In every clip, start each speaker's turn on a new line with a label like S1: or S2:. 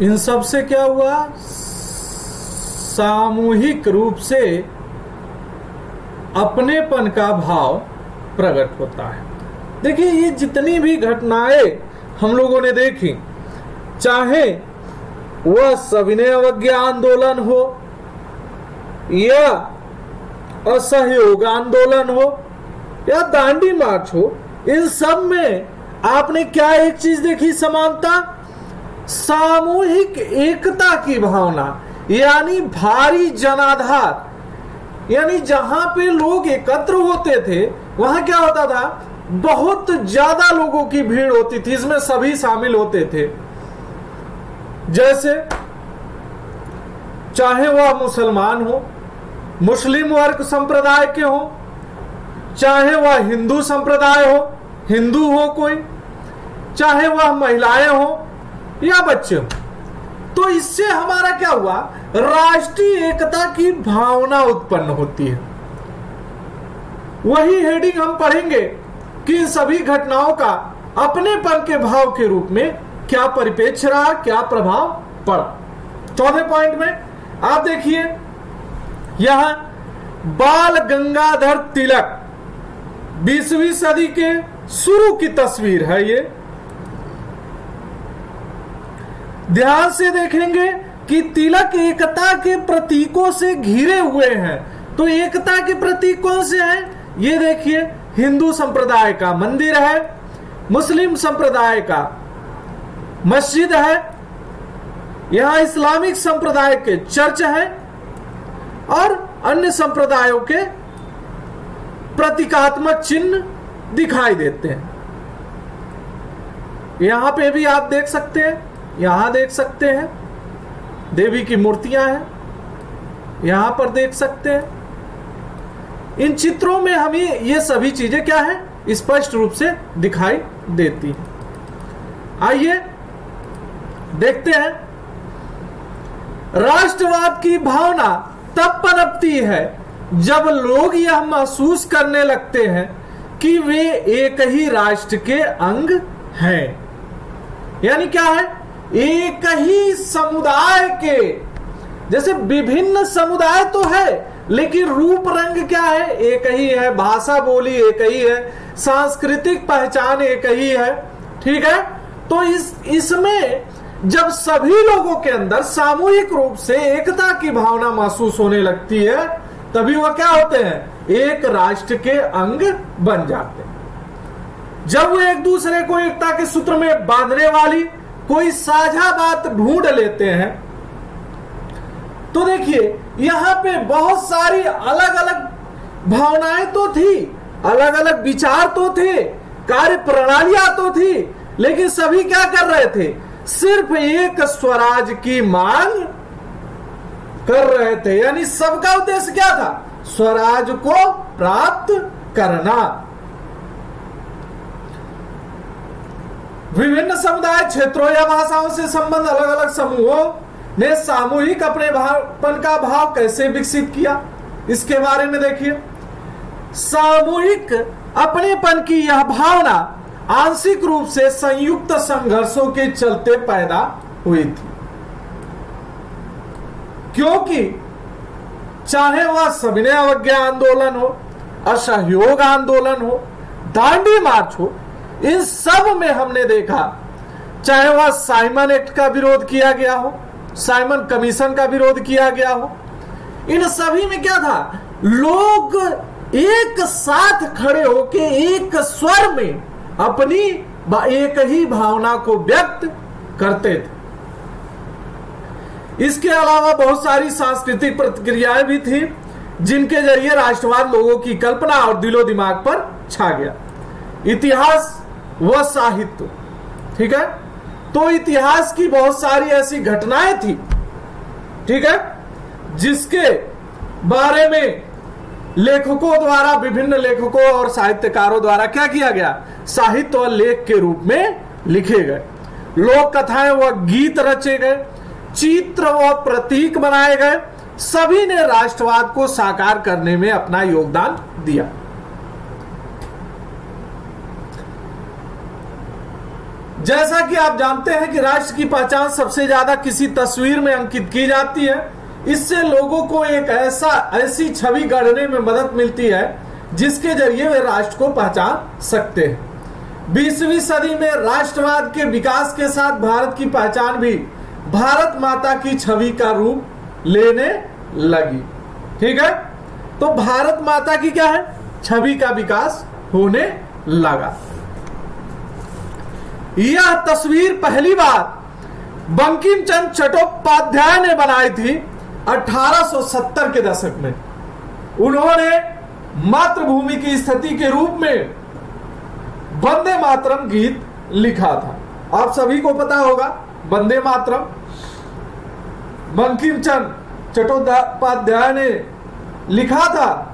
S1: इन सब से क्या हुआ, सामूहिक रूप से अपनेपन का भाव प्रकट होता है। देखिए, ये जितनी भी घटनाएं हम लोगों ने देखी, चाहे वह सविनय अवज्ञा आंदोलन हो या असहयोग आंदोलन हो या दांडी मार्च हो, इन सब में आपने क्या एक चीज देखी, समानता, सामूहिक एकता की भावना, यानी भारी जनाधार। यानी जहां पे लोग एकत्र होते थे वहां क्या होता था, बहुत ज्यादा लोगों की भीड़ होती थी, इसमें सभी शामिल होते थे। जैसे चाहे वह मुसलमान हो, मुस्लिम वर्ग संप्रदाय के हो, चाहे वह हिंदू संप्रदाय हो, हिंदू हो कोई, चाहे वह महिलाएं हो या बच्चे हो, तो इससे हमारा क्या हुआ, राष्ट्रीय एकता की भावना उत्पन्न होती है। वही हेडिंग हम पढ़ेंगे कि इन सभी घटनाओं का अपनेपन के भाव के रूप में क्या परिप्रेक्ष्य रहा, क्या प्रभाव पड़ा। चौथे पॉइंट में आप देखिए, यहां बाल गंगाधर तिलक 20वीं सदी के शुरू की तस्वीर है। ये ध्यान से देखेंगे कि तिलक एकता के प्रतीकों से घिरे हुए हैं। तो एकता के प्रतीक कौन से हैं? ये देखिए, हिंदू संप्रदाय का मंदिर है, मुस्लिम संप्रदाय का मस्जिद है, यहां इस्लामिक संप्रदाय के चर्च है और अन्य संप्रदायों के प्रतीकात्मक चिन्ह दिखाई देते हैं। यहां पे भी आप देख सकते हैं, यहां देख सकते हैं, देवी की मूर्तियां हैं, यहां पर देख सकते हैं। इन चित्रों में हमें ये सभी चीजें क्या है, स्पष्ट रूप से दिखाई देती हैं। आइए देखते हैं, राष्ट्रवाद की भावना तब पनपती है जब लोग यह महसूस करने लगते हैं कि वे एक ही राष्ट्र के अंग हैं। यानी क्या है, एक ही समुदाय के, जैसे विभिन्न समुदाय तो है लेकिन रूप रंग क्या है, एक ही है, भाषा बोली एक ही है, सांस्कृतिक पहचान एक ही है। ठीक है, तो इसमें जब सभी लोगों के अंदर सामूहिक रूप से एकता की भावना महसूस होने लगती है, तभी वह क्या होते हैं, एक राष्ट्र के अंग बन जाते हैं। जब वो एक दूसरे को एकता के सूत्र में बांधने वाली कोई साझा बात ढूंढ लेते हैं, तो देखिए यहां पे बहुत सारी अलग अलग भावनाएं तो थी, अलग अलग विचार तो थे, कार्य प्रणालियां तो थी, लेकिन सभी क्या कर रहे थे, सिर्फ एक स्वराज की मांग कर रहे थे। यानी सबका उद्देश्य क्या था, स्वराज को प्राप्त करना। विभिन्न समुदाय, क्षेत्रों या भाषाओं से संबंध अलग अलग समूहों ने सामूहिक अपनेपन का भाव कैसे विकसित किया, इसके बारे में देखिए। सामूहिक अपनेपन की यह भावना आंशिक रूप से संयुक्त संघर्षों के चलते पैदा हुई थी, क्योंकि चाहे वह सविनय अवज्ञा आंदोलन हो, असहयोग आंदोलन हो, दांडी मार्च हो, इन सब में हमने देखा, चाहे वह साइमन एक्ट का विरोध किया गया हो, साइमन कमीशन का विरोध किया गया हो, इन सभी में क्या था, लोग एक साथ खड़े होके एक स्वर में अपनी एक ही भावना को व्यक्त करते थे। इसके अलावा बहुत सारी सांस्कृतिक प्रतिक्रियाएं भी थी जिनके जरिए राष्ट्रवाद लोगों की कल्पना और दिलो दिमाग पर छा गया। इतिहास व साहित्य, ठीक है, तो इतिहास की बहुत सारी ऐसी घटनाएं थी, ठीक है, जिसके बारे में लेखकों द्वारा, विभिन्न लेखकों और साहित्यकारों द्वारा क्या किया गया, साहित्य और लेख के रूप में लिखे गए। लोक कथाएं व गीत रचे गए, चित्र व प्रतीक बनाए गए, सभी ने राष्ट्रवाद को साकार करने में अपना योगदान दिया। जैसा कि आप जानते हैं कि राष्ट्र की पहचान सबसे ज्यादा किसी तस्वीर में अंकित की जाती है। इससे लोगों को एक ऐसी छवि गढ़ने में मदद मिलती है जिसके जरिए वे राष्ट्र को पहचान सकते हैं। 20वीं सदी में राष्ट्रवाद के विकास के साथ भारत की पहचान भी भारत माता की छवि का रूप लेने लगी। ठीक है, तो भारत माता की क्या है, छवि का विकास होने लगा। यह तस्वीर पहली बार बंकिम चंद्र चट्टोपाध्याय ने बनाई थी 1870 के दशक में। उन्होंने मातृभूमि की स्थिति के रूप में वंदे मातरम गीत लिखा था। आप सभी को पता होगा वंदे मातरम बंकिम चंद्र चट्टोपाध्याय ने लिखा था।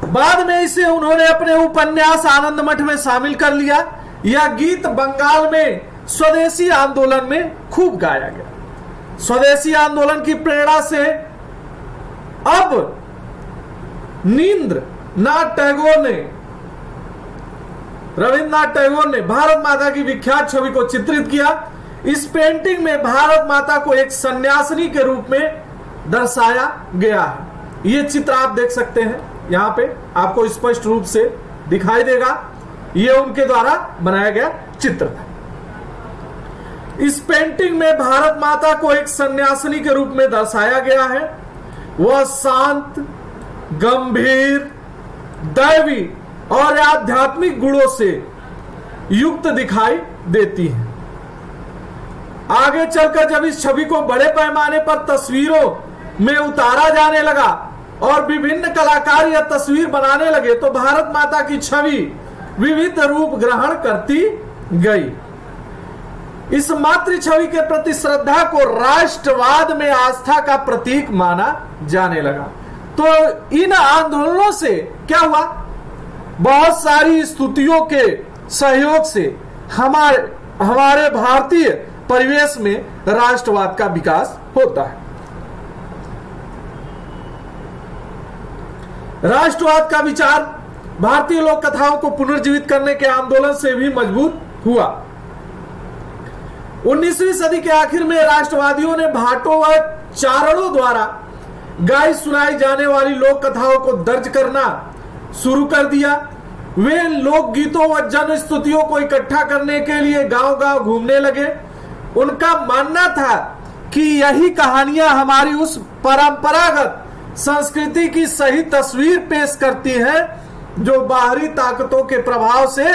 S1: बाद में इसे उन्होंने अपने उपन्यास आनंद मठ में शामिल कर लिया। यह गीत बंगाल में स्वदेशी आंदोलन में खूब गाया गया। स्वदेशी आंदोलन की प्रेरणा से अब रविन्द्रनाथ टैगोर ने भारत माता की विख्यात छवि को चित्रित किया। इस पेंटिंग में भारत माता को एक सन्यासिनी के रूप में दर्शाया गया है। ये चित्र आप देख सकते हैं, यहाँ पे आपको स्पष्ट रूप से दिखाई देगा। ये उनके द्वारा बनाया गया चित्र था। इस पेंटिंग में भारत माता को एक सन्यासिनी के रूप में दर्शाया गया है। वह शांत, गंभीर, दैवी और आध्यात्मिक गुणों से युक्त दिखाई देती है। आगे चलकर जब इस छवि को बड़े पैमाने पर तस्वीरों में उतारा जाने लगा और विभिन्न कलाकार यह तस्वीर बनाने लगे तो भारत माता की छवि विविध रूप ग्रहण करती गई। इस मातृ छवि के प्रति श्रद्धा को राष्ट्रवाद में आस्था का प्रतीक माना जाने लगा। तो इन आंदोलनों से क्या हुआ, बहुत सारी स्तुतियों के सहयोग से हमारे भारतीय परिवेश में राष्ट्रवाद का विकास होता है। राष्ट्रवाद का विचार भारतीय लोक कथाओं को पुनर्जीवित करने के आंदोलन से भी मजबूत हुआ। 19वीं सदी के आखिर में राष्ट्रवादियों ने भाटों व चारणों द्वारा गाई सुनाई जाने वाली लोक कथाओं को दर्ज करना शुरू कर दिया। वे लोक गीतों व जन स्तुतियों को इकट्ठा करने के लिए गांव-गांव घूमने लगे। उनका मानना था कि यही कहानियां हमारी उस परंपरागत संस्कृति की सही तस्वीर पेश करती है जो बाहरी ताकतों के प्रभाव से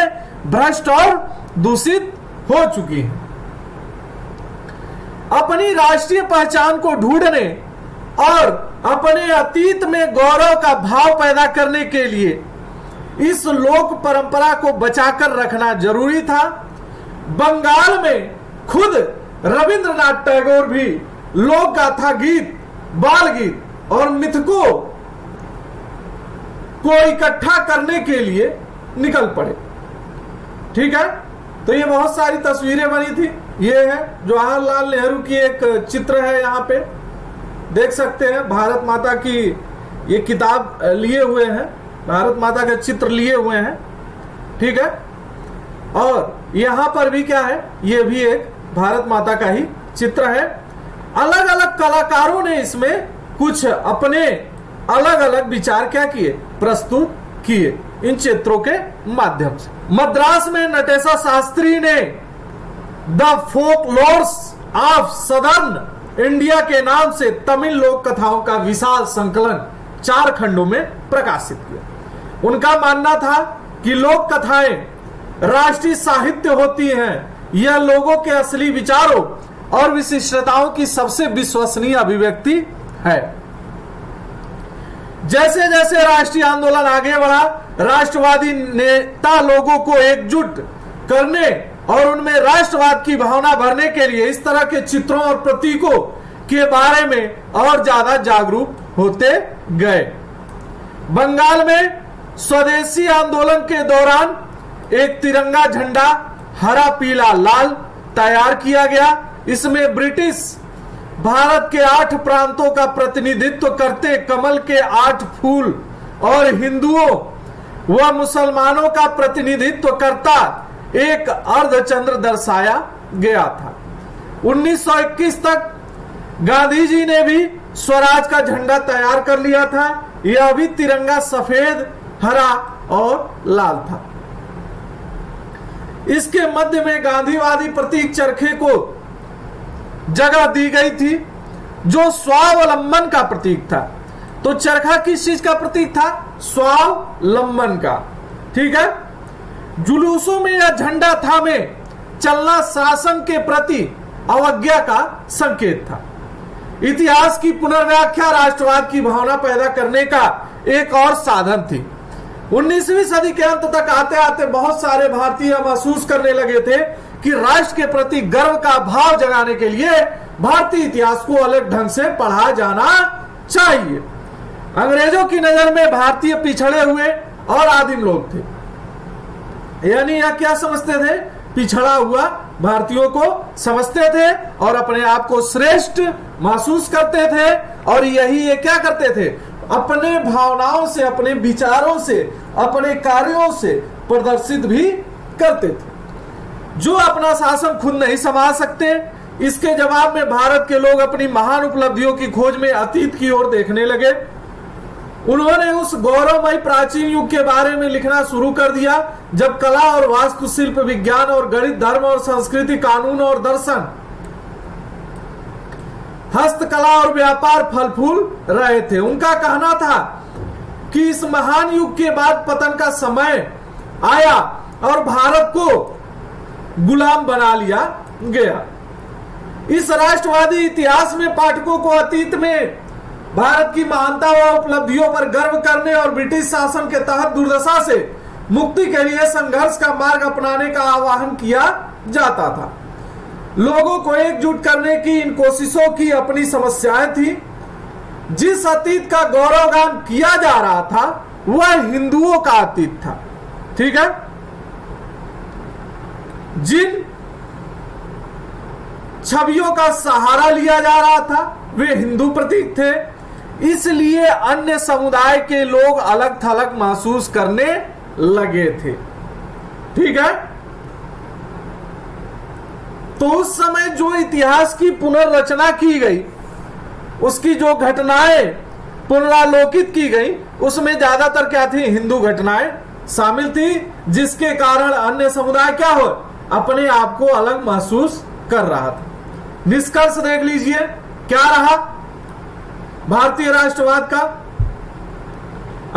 S1: भ्रष्ट और दूषित हो चुकी है। अपनी राष्ट्रीय पहचान को ढूंढने और अपने अतीत में गौरव का भाव पैदा करने के लिए इस लोक परंपरा को बचाकर रखना जरूरी था। बंगाल में खुद रविंद्रनाथ टैगोर भी लोक गाथा गीत, बाल गीत और मिथकों को इकट्ठा करने के लिए निकल पड़े। ठीक है, तो ये बहुत सारी तस्वीरें बनी थी। ये है जवाहरलाल नेहरू की एक चित्र है, यहाँ पे देख सकते हैं। भारत माता की ये किताब लिए हुए हैं, भारत माता के चित्र लिए हुए हैं। ठीक है, और यहां पर भी क्या है, ये भी एक भारत माता का ही चित्र है। अलग अलग कलाकारों ने इसमें कुछ अपने अलग अलग विचार क्या किए, प्रस्तुत किए इन चित्रों के माध्यम से। मद्रास में नटेशा शास्त्री ने the folklores of southern India के नाम से तमिल लोक कथाओं का विशाल संकलन 4 खंडों में प्रकाशित किया। उनका मानना था कि लोक कथाएं राष्ट्रीय साहित्य होती हैं। यह लोगों के असली विचारों और विशिष्टताओं की सबसे विश्वसनीय अभिव्यक्ति है। जैसे जैसे राष्ट्रीय आंदोलन आगे बढ़ा, राष्ट्रवादी नेता लोगों को एकजुट करने और उनमें राष्ट्रवाद की भावना भरने के लिए इस तरह के चित्रों और प्रतीकों के बारे में और ज्यादा जागरूक होते गए। बंगाल में स्वदेशी आंदोलन के दौरान एक तिरंगा झंडा हरा, पीला, लाल तैयार किया गया। इसमें ब्रिटिश भारत के 8 प्रांतों का प्रतिनिधित्व करते कमल के 8 फूल और हिंदुओं व मुसलमानों का प्रतिनिधित्व करता एक अर्धचंद्र दर्शाया गया था। 1921 तक गांधी जी ने भी स्वराज का झंडा तैयार कर लिया था। यह भी तिरंगा सफेद, हरा और लाल था। इसके मध्य में गांधीवादी प्रतीक चरखे को जगह दी गई थी, जो स्वावलंबन का प्रतीक था। तो चरखा किस चीज का प्रतीक था? स्वावलंबन का। ठीक है। जुलूसों में यह झंडा थामे चलना शासन के प्रति अवज्ञा का संकेत था। इतिहास की पुनर्व्याख्या राष्ट्रवाद की भावना पैदा करने का एक और साधन थी। 19वीं सदी के अंत तक आते आते बहुत सारे भारतीय महसूस करने लगे थे कि राष्ट्र के प्रति गर्व का भाव जगाने के लिए भारतीय इतिहास को अलग ढंग से पढ़ा जाना चाहिए। अंग्रेजों की नजर में भारतीय पिछड़े हुए और आदिम लोग थे। यानी यह क्या समझते थे? पिछड़ा हुआ भारतीयों को समझते थे और अपने आप को श्रेष्ठ महसूस करते थे। और यही ये क्या करते थे? अपने भावनाओं से, अपने विचारों से, अपने कार्यों से प्रदर्शित भी करते थे। जो अपना शासन खुद नहीं संभाल सकते, इसके जवाब में भारत के लोग अपनी महान उपलब्धियों की खोज में अतीत की ओर देखने लगे। उन्होंने उस गौरवमय प्राचीन युग के बारे में लिखना शुरू कर दिया जब कला और वास्तुशिल्प, विज्ञान और गणित, धर्म और संस्कृति, कानून और दर्शन, हस्तकला और व्यापार फल फूल रहे थे। उनका कहना था कि इस महान युग के बाद पतन का समय आया और भारत को गुलाम बना लिया गया। इस राष्ट्रवादी इतिहास में पाठकों को अतीत में भारत की महानता व उपलब्धियों पर गर्व करने और ब्रिटिश शासन के तहत दुर्दशा से मुक्ति के लिए संघर्ष का मार्ग अपनाने का आह्वान किया जाता था। लोगों को एकजुट करने की इन कोशिशों की अपनी समस्याएं थी। जिस अतीत का गौरवगान किया जा रहा था वह हिंदुओं का अतीत था। ठीक है। जिन छवियों का सहारा लिया जा रहा था वे हिंदू प्रतीक थे, इसलिए अन्य समुदाय के लोग अलग थलग महसूस करने लगे थे। ठीक है। तो उस समय जो इतिहास की पुनर्रचना की गई, उसकी जो घटनाएं पुनरालोकित की गई, उसमें ज्यादातर क्या थी? हिंदू घटनाएं शामिल थी, जिसके कारण अन्य समुदाय क्या हो, अपने आप को अलग महसूस कर रहा था। निष्कर्ष देख लीजिए क्या रहा भारतीय राष्ट्रवाद का।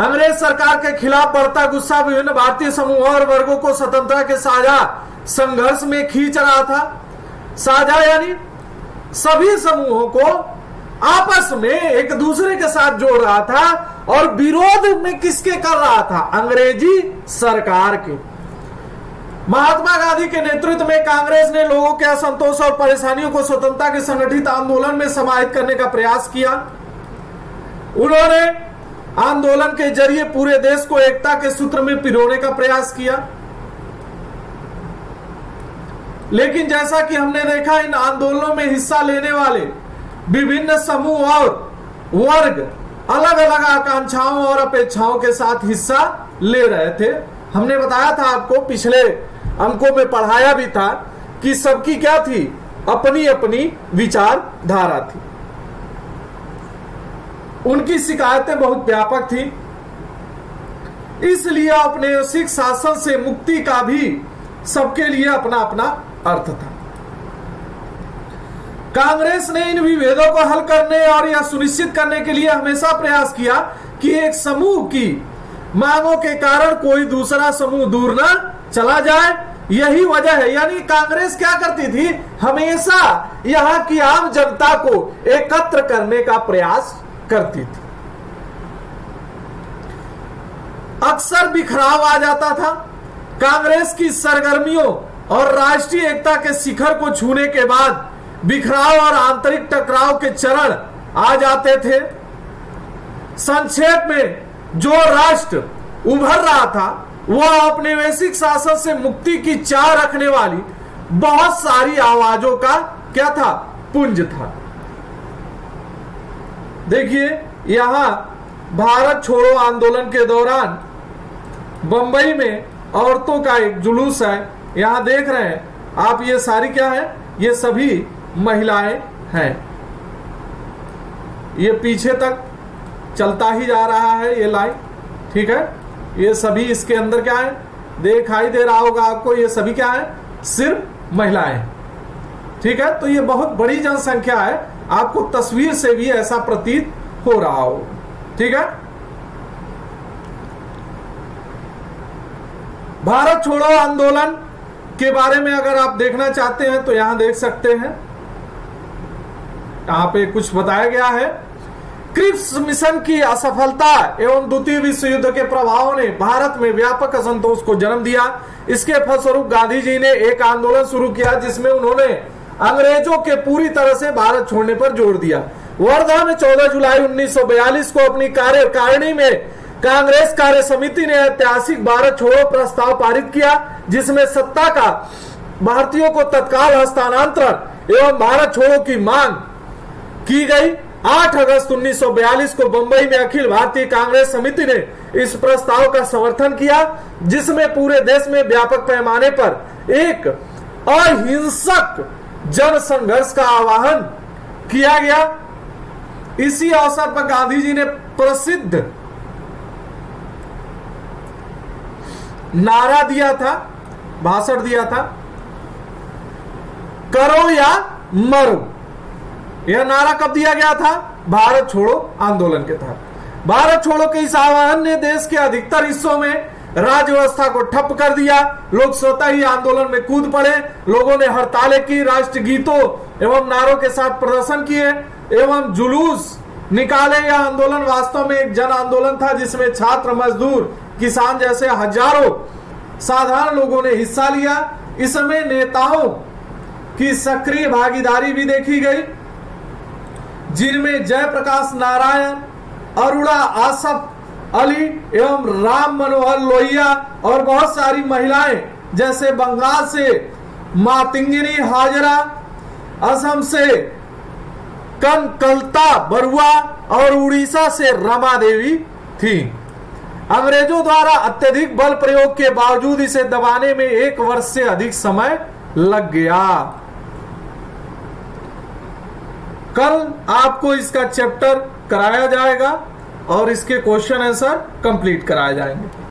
S1: अंग्रेज सरकार के खिलाफ बढ़ता गुस्सा विभिन्न भारतीय समूहों और वर्गों को स्वतंत्रता के साझा संघर्ष में खींच रहा था। साझा यानी सभी समूहों को आपस में एक दूसरे के साथ जोड़ रहा था और विरोध में किसके कर रहा था? अंग्रेजी सरकार के। महात्मा गांधी के नेतृत्व में कांग्रेस ने लोगों के असंतोष और परेशानियों को स्वतंत्रता के संगठित आंदोलन में समाहित करने का प्रयास किया। उन्होंने आंदोलन के जरिए पूरे देश को एकता के सूत्र में पिरोने का प्रयास किया। लेकिन जैसा कि हमने देखा, इन आंदोलनों में हिस्सा लेने वाले विभिन्न समूह और वर्ग अलग अलग आकांक्षाओं और अपेक्षाओं के साथ हिस्सा ले रहे थे। हमने बताया था आपको, पिछले अंकों में पढ़ाया भी था कि सबकी क्या थी? अपनी अपनी विचारधारा थी। उनकी शिकायतें बहुत व्यापक थी, इसलिए औपनिवेशिक शासन से मुक्ति का भी सबके लिए अपना अपना अर्थ था। कांग्रेस ने इन विभेदों को हल करने और यह सुनिश्चित करने के लिए हमेशा प्रयास किया कि एक समूह की मांगों के कारण कोई दूसरा समूह दूर न चला जाए। यही वजह है, यानी कांग्रेस क्या करती थी? हमेशा यहां की आम जनता को एकत्र करने का प्रयास करती थी। अक्सर बिखराव आ जाता था। कांग्रेस की सरगर्मियों और राष्ट्रीय एकता के शिखर को छूने के बाद बिखराव और आंतरिक टकराव के चरण आ जाते थे। संक्षेप में, जो राष्ट्र उभर रहा था वह औपनिवेशिक शासन से मुक्ति की चाह रखने वाली बहुत सारी आवाजों का क्या था? पुंज था। देखिए, यहां भारत छोड़ो आंदोलन के दौरान बंबई में औरतों का एक जुलूस है, यहां देख रहे हैं आप, ये सारी क्या है, ये सभी महिलाएं हैं। ये पीछे तक चलता ही जा रहा है ये लाइन, ठीक है। ये सभी इसके अंदर क्या है, दिखाई दे रहा होगा आपको, ये सभी क्या है, सिर्फ महिलाएं, ठीक है। तो ये बहुत बड़ी जनसंख्या है, आपको तस्वीर से भी ऐसा प्रतीत हो रहा हो, ठीक है। भारत छोड़ो आंदोलन के बारे में अगर आप देखना चाहते हैं तो यहां देख सकते हैं, यहां पे कुछ बताया गया है। क्रिप्स मिशन की असफलता एवं द्वितीय विश्व युद्ध के प्रभावों ने भारत में व्यापक असंतोष को जन्म दिया। इसके फलस्वरूप गांधी जी ने एक आंदोलन शुरू किया जिसमें उन्होंने अंग्रेजों के पूरी तरह से भारत छोड़ने पर जोर दिया। वर्धा में 14 जुलाई 1942 को अपनी कार्यकारिणी में कांग्रेस कार्य समिति ने ऐतिहासिक भारत छोड़ो प्रस्ताव पारित किया, जिसमें सत्ता का भारतीयों को तत्काल हस्तांतरण एवं भारत छोड़ो की मांग की गई। 8 अगस्त 1942 को बंबई में अखिल भारतीय कांग्रेस समिति ने इस प्रस्ताव का समर्थन किया, जिसमें पूरे देश में व्यापक पैमाने पर एक अहिंसक जन संघर्ष का आह्वान किया गया। इसी अवसर पर गांधी जी ने प्रसिद्ध नारा दिया था, भाषण दिया था, करो या मरो। यह नारा कब दिया गया था, भारत छोड़ो आंदोलन के तहत। भारत छोड़ो के इस आह्वान ने देश के अधिकतर हिस्सों में राज्य व्यवस्था को ठप कर दिया। लोग स्वतः ही आंदोलन में कूद पड़े। लोगों ने हड़तालें की, राष्ट्र गीतों एवं नारों के साथ प्रदर्शन किए एवं जुलूस निकाले। यह आंदोलन वास्तव में एक जन आंदोलन था, जिसमें छात्र, मजदूर, किसान जैसे हजारों साधारण लोगों ने हिस्सा लिया। इसमें नेताओं की सक्रिय भागीदारी भी देखी गई, जिनमें जयप्रकाश नारायण, अरुणा आसफ अली एवं राम मनोहर लोहिया और बहुत सारी महिलाएं, जैसे बंगाल से मातंगिनी हाजरा, असम से कनकलता बरुआ और उड़ीसा से रमा देवी थी। अंग्रेजों द्वारा अत्यधिक बल प्रयोग के बावजूद इसे दबाने में 1 वर्ष से अधिक समय लग गया। कल आपको इसका चैप्टर कराया जाएगा और इसके क्वेश्चन आंसर कंप्लीट कराए जाएंगे।